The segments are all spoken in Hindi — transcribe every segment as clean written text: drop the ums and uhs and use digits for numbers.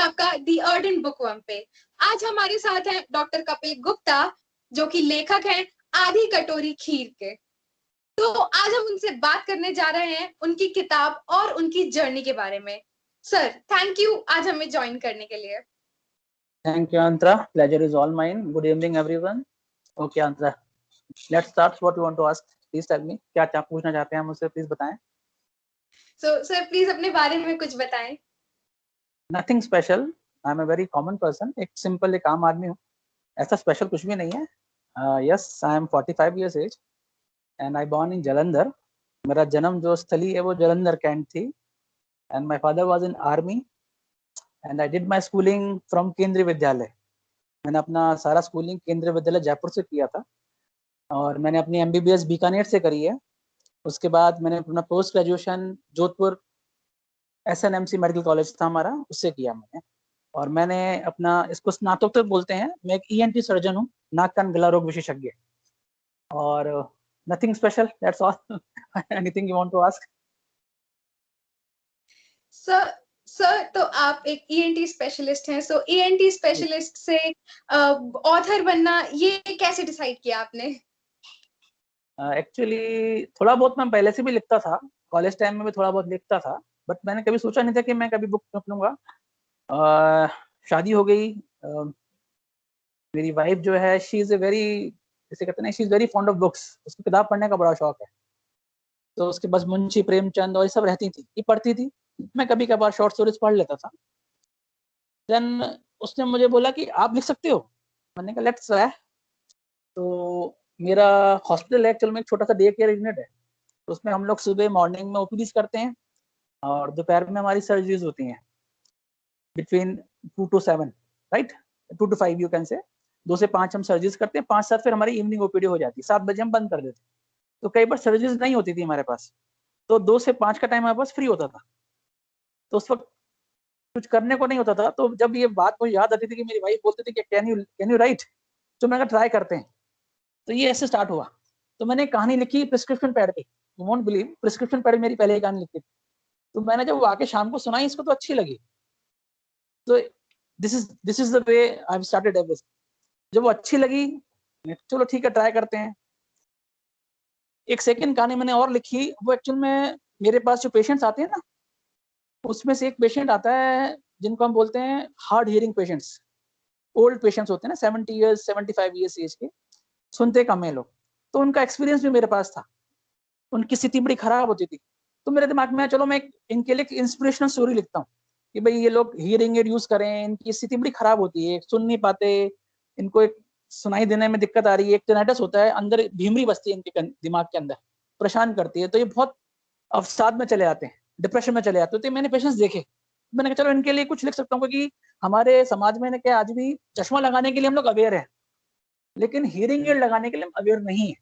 आपका दी अर्डेंट बुकवर्म पे। आज हमारे साथ हैं डॉक्टर कपिल गुप्ता, जो कि लेखक हैं आधी कटोरी खीर के। तो आज हम उनसे बात करने जा रहे हैं उनकी किताब और उनकी जर्नी के बारे में। सर, थैंक यू आज हमें ज्वाइन करने के लिए। Thank you, Antra. Pleasure is all mine. Good evening, everyone. Okay, Antra. Let's start. What you want to ask? Please tell me. क्या आप पूछना चाहते हैं मुझसे? Please बताएं. So, सर प्लीज अपने बारे में कुछ बताएं। Nothing special. I'm a very common person. एक simple एक आम आदमी हूँ. ऐसा special कुछ भी नहीं है. Yes, I am 45 years age and I born in Jalandhar. मेरा जन्म जो स्थली है वो जलंधर कैंट थी. And my father was in army. And I did my schooling from केंद्रीय विद्यालय. मैंने अपना सारा स्कूलिंग केंद्रीय विद्यालय जयपुर से किया था और मैंने अपनी MBBS बीकानेर से करी है. उसके बाद मैंने अपना post graduation Jodhpur SNMC medical college था हमारा, उससे किया मैंने. और मैंने अपना इसको स्नातकोत्तर बोलते हैं. मैं एक ENT सर्जन हूँ, नाक कान गला रोग विशेषज्ञ. और nothing special, that's all. Anything you want to ask? Sir तो आप एक ENT स्पेशलिस्ट हैं. सो ENT स्पेशलिस्ट से ऑथर बनना ये कैसे डिसाइड किया आपने? एक्चुअली थोड़ा बहुत मैं पहले से भी लिखता था, कॉलेज टाइम में भी थोड़ा बहुत लिखता था, बट मैंने कभी सोचा नहीं था कि मैं कभी बुक लूंगा. शादी हो गई. मेरी वाइफ जो है शी इज ए वेरी, जैसे कहते हैं, she is very fond of books. उसको किताब पढ़ने का बड़ा शौक है. तो उसके बस मुंशी प्रेमचंद और ये सब रहती थी, ये पढ़ती थी. मैं कभी कभार शॉर्ट स्टोरीज पढ़ लेता था. देन उसने मुझे बोला कि आप लिख सकते हो. मैंने कहा लेट्स ट्राई. तो मेरा हॉस्पिटल एक्चुअल में एक छोटा सा डे केयर यूनिट है. तो उसमें हम लोग सुबह मॉर्निंग में OPDs करते हैं और दोपहर में हमारी सर्जरीज होती हैं between 2 to 7, right, 2 to 5 you can say. 2 से 5 हम सर्जरीज करते हैं, 5-7 फिर हमारी इवनिंग OPD हो जाती है. 7 बजे हम बंद कर देते हैं. तो कई बार सर्जरीज नहीं होती थी हमारे पास, तो 2 से 5 का टाइम हमारे पास फ्री होता था. तो उस वक्त कुछ करने को नहीं होता था. तो जब ये बात मुझे याद आती थी कि मेरी वाइफ बोलती थी कि कैन यू राइट, तो मैंने कहा ट्राई करते हैं. तो ये ऐसे स्टार्ट हुआ. तो मैंने कहानी लिखी प्रिस्क्रिप्शन पैड पे. You won't believe, prescription pad मेरी पहले ही कहानी लिखी थी. तो मैंने जब आके शाम को सुनाई इसको तो अच्छी लगी. तो this is the way I have started everything. जब वो अच्छी लगी, चलो ठीक है ट्राई करते हैं. एक सेकंड कहानी मैंने और लिखी. वो एक्चुअल में मेरे पास जो पेशेंट्स आते हैं ना, उसमें से एक पेशेंट आता है जिनको हम बोलते हैं hard hearing patients. Old patients होते हैं ना, 70 ईयर्स 75 ईयर्स एज के, सुनते कम है लोग. तो उनका एक्सपीरियंस भी मेरे पास था. उनकी स्थिति बड़ी खराब होती थी. तो मेरे दिमाग में चलो मैं इनके लिए इंस्पिरेशनल स्टोरी लिखता हूँ कि भाई ये लोग हियरिंग एड यूज करें, इनकी स्थिति बड़ी खराब होती है, सुन नहीं पाते, इनको एक सुनाई देने में दिक्कत आ रही है, एक टिनाइटस होता है, अंदर भीमरी बसती है इनके दिमाग के अंदर, परेशान करती है. तो ये बहुत अवसाद में चले जाते हैं, डिप्रेशन में चले जाते हैं. तो मैंने पेशेंट्स देखे. मैंने कहा चलो इनके लिए कुछ लिख सकता हूँ, क्योंकि हमारे समाज में क्या आज भी चश्मा लगाने के लिए हम लोग अवेयर है, लेकिन हियरिंग एड लगाने के लिए हम अवेयर नहीं है.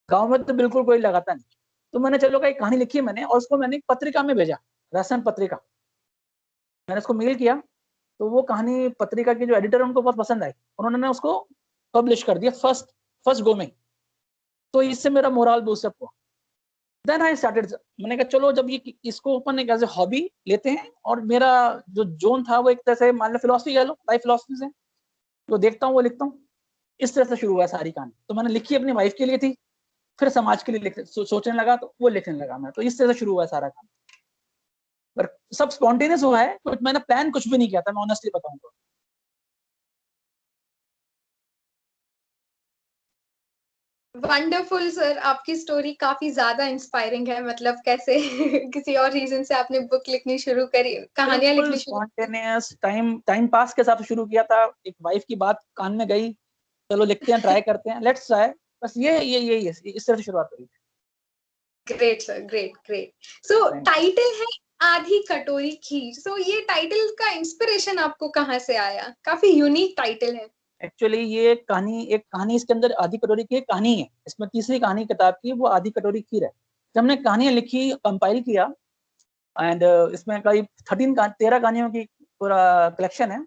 गाँव में तो बिल्कुल कोई लगाता नहीं. तो मैंने चलो एक कहानी लिखी मैंने, और उसको मैंने एक पत्रिका में भेजा, रसन पत्रिका. मैंने उसको मेल किया. तो वो कहानी पत्रिका के जो एडिटर है उनको बहुत पसंद आई. उन्होंने उसको पब्लिश कर दिया फर्स्ट गो में. तो इससे मेरा मोरल बूस्टअप हुआ. Then I started. मैंने कहा चलो जब ये इसको अपन एक एज ए हॉबी लेते हैं, और मेरा जो जोन था वो एक तरह से मान लो फिलोसफी कह लो, लाइफ फिलोसफी से जो देखता हूँ वो लिखता हूँ. इस तरह से शुरू हुआ सारी कहानी. तो मैंने लिखी अपनी वाइफ के लिए थी, फिर समाज के लिए सोचने लगा, तो वो लिखने लगा मैं. तो इस तरह से शुरू हुआ सारा काम. पर सब स्पॉन्टेनियस हुआ है, तो मैंने प्लान कुछ भी नहीं किया था, मैं ऑनेस्टली बताऊं तो. वंडरफुल सर, आपकी स्टोरी काफी ज्यादा इंस्पायरिंग है. मतलब कैसे किसी और रीजन से आपने बुक लिखनी शुरू करी, कहानियां लिखनी शुरू. स्पॉन्टेनियस टाइम पास के साथ शुरू किया था. एक वाइफ की बात कान में गई, चलो लिखते हैं, ट्राई करते हैं, लेट्स ट्राई. बस ये इस तरह से शुरुआत हुई. Great sir, great great. सो टाइटल है आधी कटोरी खीर. सो ये टाइटल का इंस्पिरेशन आपको कहाँ से आया? काफी यूनिक टाइटल है. एक्चुअली ये एक कहानी इसके अंदर आधी कटोरी की एक कहानी है. इसमें तीसरी कहानी किताब की वो आधी कटोरी खीर है. जब हमने कहानियां लिखी, कंपाइल किया, एंड इसमें करीब 13 कहानियों की पूरा कलेक्शन है.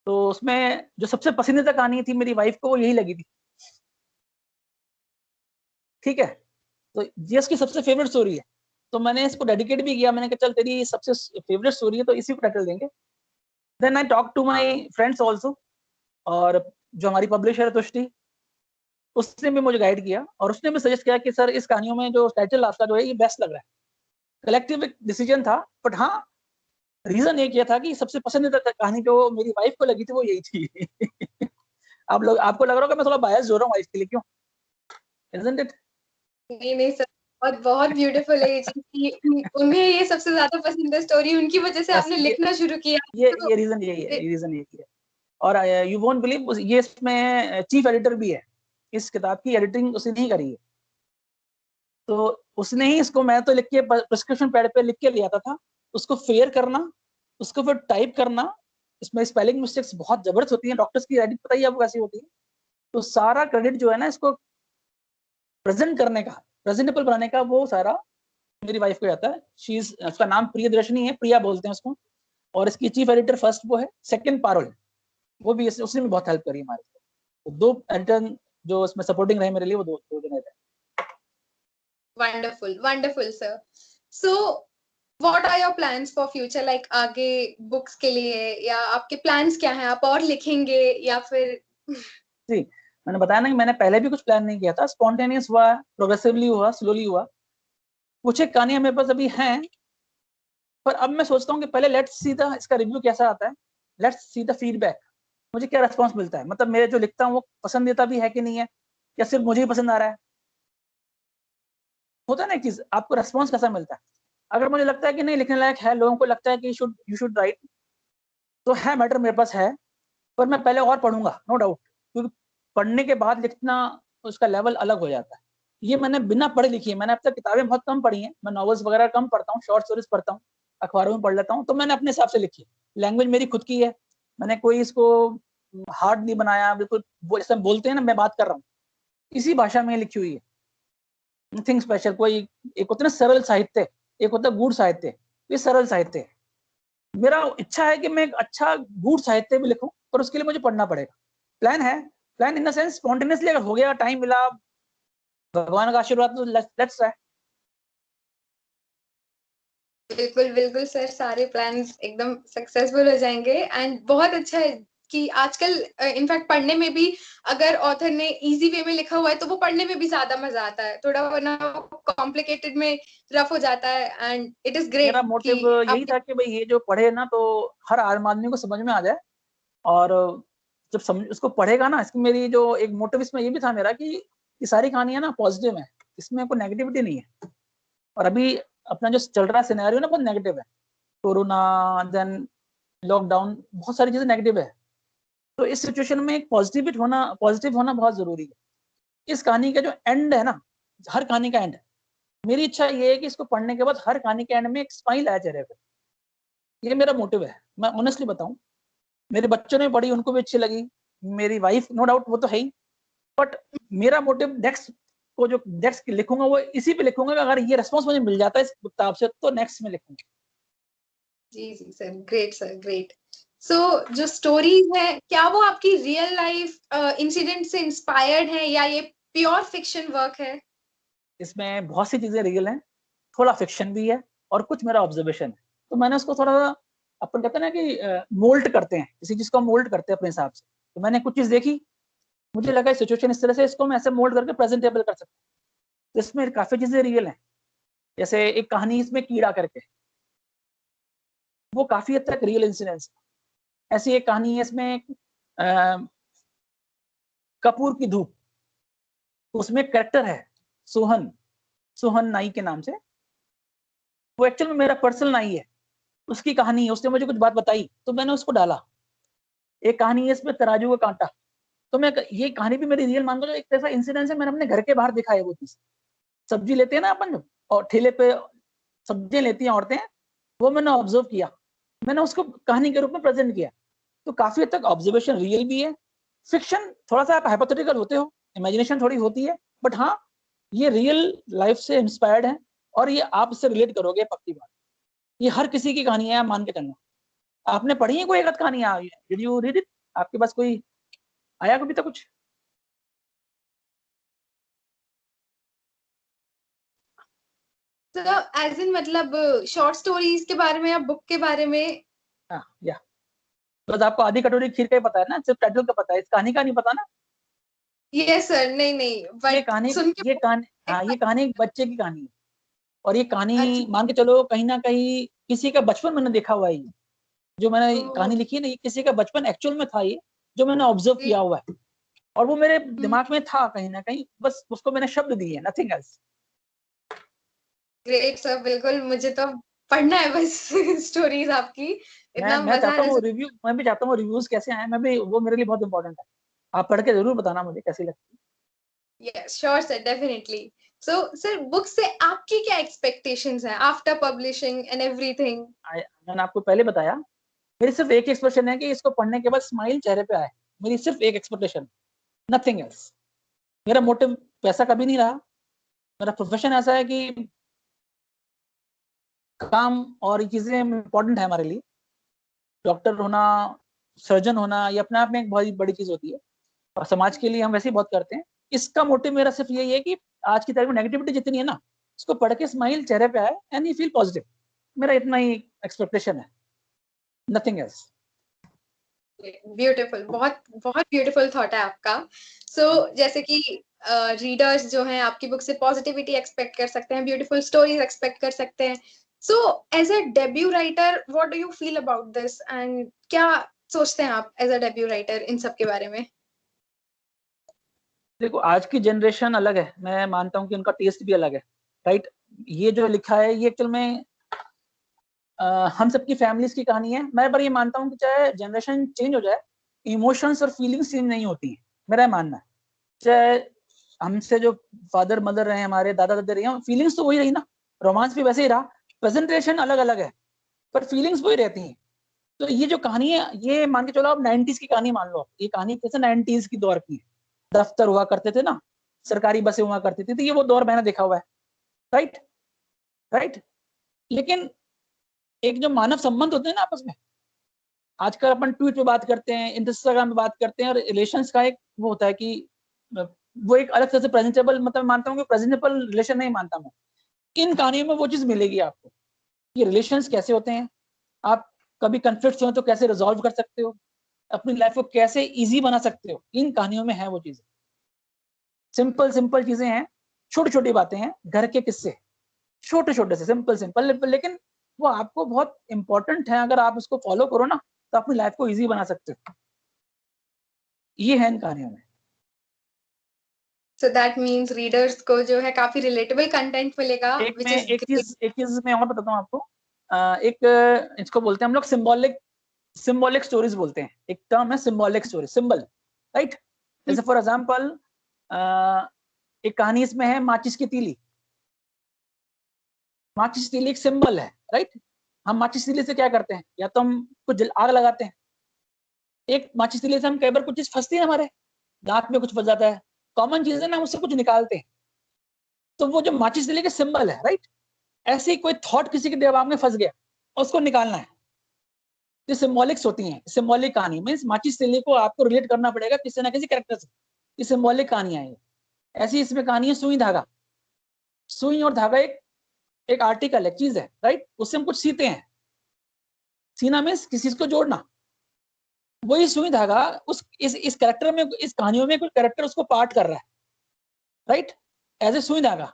तो उसमें जो सबसे पसंदीदा कहानी थी मेरी वाइफ को, वो यही लगी थी. ठीक है, तो ये उसकी सबसे फेवरेट स्टोरी है. तो मैंने इसको डेडिकेट भी किया. मैंने कहा चल तेरी सबसे फेवरेट स्टोरी है तो इसी को टाइटल देंगे. Then I talk to my friends also, और जो हमारी पब्लिशर है तुष्टि, उसने भी मुझे गाइड किया और उसने भी सजेस्ट किया कि सर इस कहानियों में जो टाइटल आपका जो है ये बेस्ट लग रहा है। कलेक्टिव एक डिसीजन था, बट हाँ रीजन एक ये था कि सबसे पसंदीदा कहानी जो मेरी वाइफ को लगी थी वो यही थी। आपको लग रहा होगा मैं थोड़ा बायस हो रहा हूँ वाइफ के लिए, क्यों? Isn't it? नहीं नहीं सर, बहुत बहुत ब्यूटीफुल है ये चीज कि उन्हें ये सबसे ज्यादा पसंद है स्टोरी, उनकी वजह से बस आपने लिखना शुरू किया। तो ये रीजन यही है, ये रीजन यही है। और यू वोंट बिलीव, ये इसमें चीफ एडिटर भी है, इस किताब की एडिटिंग उसने नहीं करी है। तो उसने ही इसको, मैं तो लिख के प्रिस्क्रिप्शन पैड पे लिख के ले आता था, उसको फेयर करना, उसको फिर टाइप करना, इसमें स्पेलिंग मिस्टेक्स बहुत जबरदस्त होती हैं, डॉक्टर्स की राइटिंग पता ही आपको कैसी होती है। तो सारा क्रेडिट जो है ना इसको प्रेजेंट करने का, प्रेजेंटेबल बनाने का, वो सारा मेरी वाइफ को जाता है। उसका नाम प्रियदर्शनी है, प्रिया बोलते हैं उसको, और इसकी चीफ एडिटर फर्स्ट वो है, सेकंड पारुल, वो भी उसने भी बहुत हेल्प करी हमारे को। तो 2 एडिटर जो उसमें सपोर्टिंग रहे मेरे लिए, वो 2 जने थे। Wonderful wonderful sir. So what are your plans for future, like आगे बुक्स के लिए, या आपके प्लान्स क्या हैं? आप और लिखेंगे या फिर? जी, मैंने बताया ना कि मैंने पहले भी कुछ प्लान नहीं किया था, स्पॉन्टेनियस हुआ, प्रोग्रेसिवली हुआ, स्लोली हुआ। कुछ एक कहानियां मेरे पास अभी हैं, पर अब मैं सोचता हूँ कि पहले लेट्स सी द इसका रिव्यू कैसा आता है, लेट्स सी द फीडबैक, मुझे क्या रेस्पॉन्स मिलता है, मतलब मेरे जो लिखता हूँ वो पसंदीदा भी है कि नहीं है, या सिर्फ मुझे ही पसंद आ रहा है। होता है ना एक चीज, आपको रेस्पॉन्स कैसा मिलता है। अगर मुझे लगता है कि नहीं लिखने लायक है, लोगों को लगता है कि यू शुड राइट, तो है मैटर मेरे पास है, पर मैं पहले और पढ़ूंगा, नो डाउट, क्योंकि पढ़ने के बाद लिखना उसका लेवल अलग हो जाता है। ये मैंने बिना पढ़े लिखी है, मैंने अब तक किताबें बहुत कम पढ़ी हैं, मैं नॉवेल्स वगैरह कम पढ़ता हूँ, शॉर्ट स्टोरीज पढ़ता हूँ, अखबारों में पढ़ लेता हूँ, तो मैंने अपने हिसाब से लिखी, लैंग्वेज मेरी खुद की है, मैंने कोई इसको हार्ड नहीं बनाया, बिल्कुल जैसे बोलते हैं ना मैं बात कर रहा हूँ, इसी भाषा में लिखी हुई है, नथिंग स्पेशल। कोई एक होता है ना सरल साहित्य, एक होता है गूढ़ साहित्य, ये सरल साहित्य है। मेरा इच्छा है कि मैं एक अच्छा गूढ़ साहित्य भी लिखूं, पर उसके लिए मुझे पढ़ना पड़ेगा। प्लान है, plan in the sense spontaneously अगर हो गया, टाइम मिला, भगवान का आशीर्वाद, तो लेट्स ट्राई। बिल्कुल बिल्कुल सर, सारे प्लान्स एकदम सक्सेसफुल हो जाएंगे। एंड बहुत अच्छा है कि आजकल इनफैक्ट पढ़ने में भी अगर ऑथर ने इजी वे में लिखा हुआ है तो वो पढ़ने में भी ज्यादा मजा आता है, थोड़ा वरना कॉम्प्लिकेटेड में रफ हो जाता है। एंड इट इज मेरा ग्रेट कि मोटिव यही आपके। था कि भाई ये जो पढ़े ना तो हर आम आदमी को समझ में आ जाए, और जब समझ उसको पढ़ेगा ना, इसकी मेरी जो एक मोटिव इसमें ये भी था मेरा कि ये सारी कहानियां ना पॉजिटिव है, इसमें कोई नेगेटिविटी नहीं है। और अभी अपना जो चल रहा सिनेरियो ना बहुत नेगेटिव है, कोरोना, देन लॉकडाउन, बहुत सारी चीजें नेगेटिव है। तो इस सिचुएशन में एक पॉजिटिव होना बहुत जरूरी है। इस कहानी का जो एंड है ना, हर कहानी का एंड, मेरी इच्छा ये है कि इसको पढ़ने के बाद हर कहानी के एंड में एक स्माइल आया चेहरे पे। ये मेरा मोटिव है, मैं ऑनेस्टली बताऊं। मेरे बच्चों ने पढ़ी, उनको भी अच्छी लगी, मेरी वाइफ नो डाउट वो तो है ही, बट मेरा मोटिव नेक्स्ट को जो नेक्स्ट लिखूंगा वो इसी पे लिखूंगा कि अगर ये रेस्पॉन्स मुझे मिल जाता है इस किताब से तो नेक्स्ट में लिखूंगा। जी जी सर, ग्रेट सर, ग्रेट। सो जो स्टोरीज है, क्या वो आपकी रियल लाइफ इंसिडेंट से इंस्पायर्ड है या ये प्योर फिक्शन वर्क है? इसमें बहुत सी चीजें रियल हैं, थोड़ा फिक्शन भी है, और कुछ मेरा ऑब्जर्वेशन है। तो मैंने उसको थोड़ा सा, अपन कहते हैं ना कि मोल्ड करते हैं, किसी चीज को मोल्ड करते हैं अपने हिसाब से। तो मैंने कुछ चीज देखी, मुझे लगा सिचुएशन इस तरह से, इसको मैं ऐसे मोल्ड करके प्रेजेंटेबल कर सकता हूँ। तो इसमें काफी चीजें रियल हैं। जैसे एक कहानी इसमें कीड़ा करके, वो काफी हद तक रियल इंसिडेंस है। ऐसी एक कहानी है इसमें कपूर की धूप, उसमें एक कैरेक्टर है सोहन, सोहन नाई के नाम से, वो एक्चुअल में मेरा पर्सनल नाई है। उसकी कहानी है, उसने मुझे कुछ बात बताई तो मैंने उसको डाला। एक कहानी है इसमें तराजू का कांटा, तो मैं ये कहानी भी मेरी रियल मान लो, एक ऐसा इंसिडेंस है, मैंने अपने घर के बाहर देखा है वो चीज। सब्जी लेते हैं ना अपन जब, और ठेले पे सब्जियां लेती हैं औरतें, वो मैंने ऑब्जर्व किया, मैंने उसको कहानी के रूप में प्रेजेंट किया। तो काफी हद तक ऑब्जर्वेशन रियल भी है, फिक्शन थोड़ा सा आप हाइपोथेटिकल होते हो, इमेजिनेशन थोड़ी होती है, बट हाँ ये रियल लाइफ से इंस्पायर्ड है, और ये आप इससे रिलेट करोगे, पक्की बात। ये हर किसी की कहानी है, मान के चलना। आपने पढ़ी है कोई एक आध कहानी? Did you read it? आपके पास कोई आया कभी तक कुछ? तो एज इन मतलब शॉर्ट स्टोरीज के बारे में या बुक के बारे में? हाँ, या बस आपको आधी कटोरी खीर का ही पता है ना, सिर्फ टाइटल का पता है, इस कहानी का नहीं पता ना। यस सर, नहीं नहीं, ये बट कहानी सुन के ये कहानी हाँ, ये बहुत- कहानी एक बच्चे की कहानी है। और ये अच्छा। कहानी मान के चलो कहीं ना कहीं किसी का बचपन मैंने देखा हुआ है ये। जो मैंने ओह, कहानी लिखी है ना, ये किसी का बचपन एक्चुअल में था ये, जो मैंने ऑब्जर्व किया हुआ है। और वो मेरे दिमाग में था कहीं ना कहीं, बस उसको मैंने शब्द दिए, नथिंग एल्स। ग्रेट सर, बिल्कुल मुझे तो पढ़ना है बस स्टोरीज आपकी, इतना मैं मजा चाहता आना। हूँ रिव्यू, मैं भी चाहता हूँ रिव्यूज कैसे आए, मैं भी, वो मेरे लिए बहुत इंपॉर्टेंट है। आप पढ़ के जरूर बताना मुझे कैसी लगती yes sure sir, definitely. So sir, book से आपकी क्या एक्सपेक्टेशंस हैं आफ्टर पब्लिशिंग एंड एवरीथिंग? मैंने आपको पहले बताया, मेरी सिर्फ एक एक्सप्रेशन है कि इसको पढ़ने के बाद स्माइल चेहरे पे आए। मेरी सिर्फ एक एक्सपेक्टेशन, नथिंग एल्स। मेरा मोटिव पैसा कभी नहीं रहा। मेरा प्रोफेशन ऐसा है कि काम और ये चीजें इंपॉर्टेंट है हमारे लिए। डॉक्टर होना, सर्जन होना, ये अपने आप में एक बहुत बड़ी चीज होती है, और समाज के लिए हम वैसे ही बहुत करते हैं। इसका मोटिव मेरा सिर्फ यही है कि आज की तारीख में नेगेटिविटी जितनी है ना, उसको पढ़ के स्माइल चेहरे पे आए एंड यू फील पॉजिटिव। मेरा इतना ही एक्सपेक्टेशन है, नथिंग एल्स। ब्यूटीफुल, बहुत बहुत ब्यूटीफुल थॉट है आपका। सो जैसे कि रीडर्स जो हैं आपकी बुक से पॉजिटिविटी एक्सपेक्ट कर सकते हैं, ब्यूटीफुल स्टोरीज एक्सपेक्ट कर सकते हैं। So as a debut writer, what do you feel about this, and क्या सोचते हैं आप एज अ डेब्यू राइटर इन सब के बारे में? देखो, आज की जनरेशन अलग है, मैं मानता हूँ कि उनका टेस्ट भी अलग है, राइट। ये जो लिखा है ये एक्चुअल में हम सबकी फैमिलीज की कहानी है। मैं पर ये मानता हूँ कि चाहे जनरेशन चेंज हो जाए, इमोशंस और फीलिंग्स चेंज नहीं होती हैं, मेरा मानना है। चाहे हमसे जो फादर मदर रहे, हमारे दादा दादी रहे हैं, फीलिंग्स तो वही रही ना, रोमांस भी वैसे ही रहा, प्रेजेंटेशन अलग अलग है, पर फीलिंग्स वही रहती हैं। तो ये जो कहानी है, ये मान के चलो आप 90s की कहानी मान लो। ये कहानी कैसे 90s की दौर की है, दफ्तर हुआ करते थे ना, सरकारी बसें हुआ करती थी, तो ये वो दौर मैंने देखा हुआ है, राइट। राइट। लेकिन एक जो मानव संबंध होते हैं ना आपस में, आजकल अपन ट्वीट पे बात करते हैं, इंस्टाग्राम पे बात करते हैं, और रिलेशंस का एक वो होता है कि वो एक अलग तरह से प्रेजेंटेबल, मतलब मानता हूँ कि प्रेजेंटेबल रिलेशन नहीं मानता मैं। इन कहानियों में वो चीज मिलेगी आपको, कि रिलेशंस कैसे होते हैं, आप कभी कंफ्लिक्ट हो तो कैसे रिजॉल्व कर सकते हो, अपनी लाइफ को कैसे इजी बना सकते हो, इन कहानियों में है वो चीजें। सिंपल सिंपल चीजें हैं, छोटी छोटी बातें हैं, घर के किस्से, छोटे छोटे से सिंपल सिंपल, लेकिन वो आपको बहुत इंपॉर्टेंट है। अगर आप उसको फॉलो करो ना, तो अपनी लाइफ को इजी बना सकते हो। ये है इन कहानियों में। सो दैट मीन्स रीडर्स को जो है काफी रिलेटेबल कंटेंट मिलेगा, विच इज ग्रेट। एक चीज मैं और बताता हूँ आपको। एक इसको बोलते हैं हम लोग सिंबॉलिक, सिंबॉलिक स्टोरीज बोलते हैं। एक टर्म है सिंबॉलिक स्टोरी, सिंबल, राइट। जैसे फॉर एग्जांपल, एक कहानी इसमें है माचिस की तीली। माचिस तीली एक सिंबल है, राइट। हम माचिस तीली से क्या करते हैं, या तो हम कुछ आग लगाते हैं। एक माचिस तीली से हम कई बार कुछ चीज फंसती है, हमारे दांत में कुछ फंस जाता है, कॉमन चीज है ना, उससे कुछ निकालते हैं। तो वो जो माचिस तीली के सिंबल है, राइट। ऐसे ही कोई थॉट किसी के दिमाग में फंस गया, उसको निकालना है। ये सिंबॉलिक्स होती हैं। सिंबॉलिक कहानी मींस माचिस तीली को आपको रिलेट करना पड़ेगा किसी ना किसी कैरेक्टर से। ये सिंबॉलिक कहानियां हैं। ऐसी इसमें कहानी है सुई धागा। सुई और धागा एक एक आर्टिकल है, चीज है, राइट। उससे हम कुछ सीते हैं। सीना मींस किसी चीज को जोड़ना। वही सुई धागा उस इस कैरेक्टर में, इस कहानियों में कोई कैरेक्टर उसको पार्ट कर रहा है, राइट। एज ए सुई धागा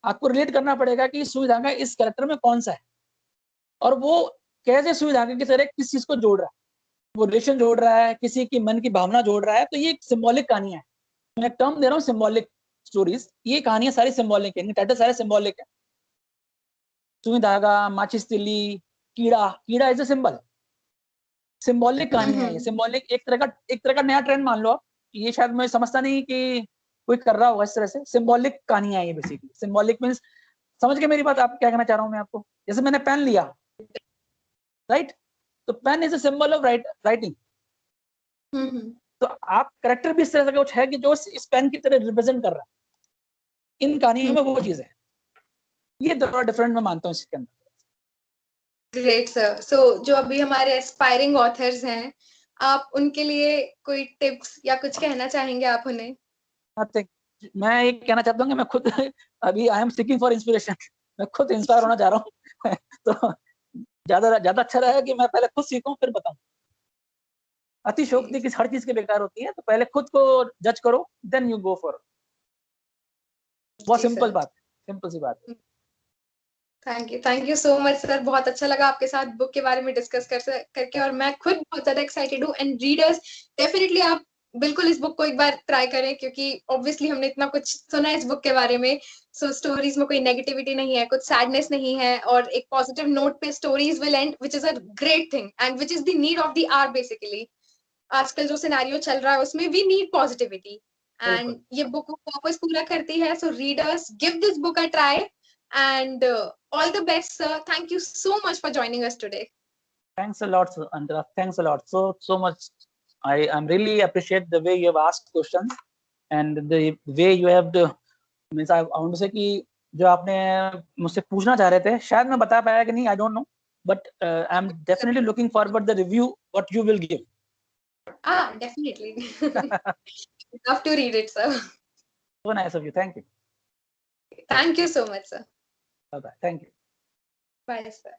आपको रिलेट करना पड़ेगा कि सुई धागा इस कैरेक्टर में कौन सा है, और वो कैसे सुई धागे की तरह किस चीज को जोड़ रहा है, वो रिलेशन जोड़ रहा है, किसी की मन की भावना जोड़ रहा है। तो ये सिंबॉलिक कहानियां है। मैं टर्म दे रहा हूँ सिंबॉलिक स्टोरीज। ये कहानियां सारी सिंबॉलिक है, टाइटल सारे सिंबॉलिक है। सुई धागा, माचिस तिल्ली, कीड़ा, कीड़ा इज अ सिंबल। सिंबॉलिक कहानियां है ये। सिंबॉलिक एक तरह का नया ट्रेंड मान लो आप। ये शायद मैं समझता नहीं कि कोई कर रहा होगा इस तरह से। सिंबॉलिक कहानियां है ये बेसिकली। सिंबॉलिक मींस, समझ गए मेरी बात, आप क्या कहना चाह रहा हूँ मैं आपको। जैसे मैंने पेन लिया, राइट, तो pen is a symbol of writing. तो आप करेक्टर भी इस तरह से कुछ है कि जो इस पेन की तरह रिप्रेजेंट कर रहा है। इन कहानियों में वो चीज है। ये थोड़ा डिफरेंट मैं मानता हूँ इसके अंदर। Great sir. सो जो अभी हमारे एस्पायरिंग ऑथर्स हैं, आप उनके लिए कोई टिप्स या कुछ कहना चाहेंगे आप उन्हें? मैं ये कहना चाहता हूँ कि मैं खुद अभी I am seeking for inspiration. मैं खुद इंस्पायर होना चाह रहा हूँ तो ज्यादा ज्यादा अच्छा रहेगा कि मैं पहले खुद सीखूं फिर बताऊं। अतिशयोक्ति की हर चीज की बेकार होती है, तो पहले खुद को जज करो, देन यू गो फॉर। बहुत जी सिंपल सर। बात, सिंपल सी बात है। Thank you so much sir, बहुत अच्छा लगा आपके साथ बुक के बारे में डिस्कस करके, और मैं खुद बहुत ज्यादा एक्साइटेड हूँ। एंड रीडर्स डेफिनेटली आप बिल्कुल इस बुक को एक बार ट्राई करें, क्योंकि ऑब्वियसली हमने इतना कुछ सुना है इस बुक के बारे में। सो स्टोरीज में कोई नेगेटिविटी नहीं है, कुछ सैडनेस नहीं है, और एक पॉजिटिव नोट पे stories will end, which is a great thing and which is the need of the hour basically. आजकल जो सिनेरियो चल रहा है उसमें वी नीड पॉजिटिविटी, एंड ये बुक पर्पस पूरा करती है। So readers give this book a try, and all the best sir, thank you so much for joining us today. Thanks a lot, Antara. Thanks a lot. So much. I'm really appreciate the way you have asked questions and the way you have the means I want to say कि जो आपने मुझसे पूछना चाह रहे थे, शायद मैं बता पाया कि नहीं, I don't know, but I'm definitely looking forward the review what you will give. Definitely. Love to read it sir. So nice of you. Thank you. Thank you so much sir. Bye bye. Thank you. Bye sir.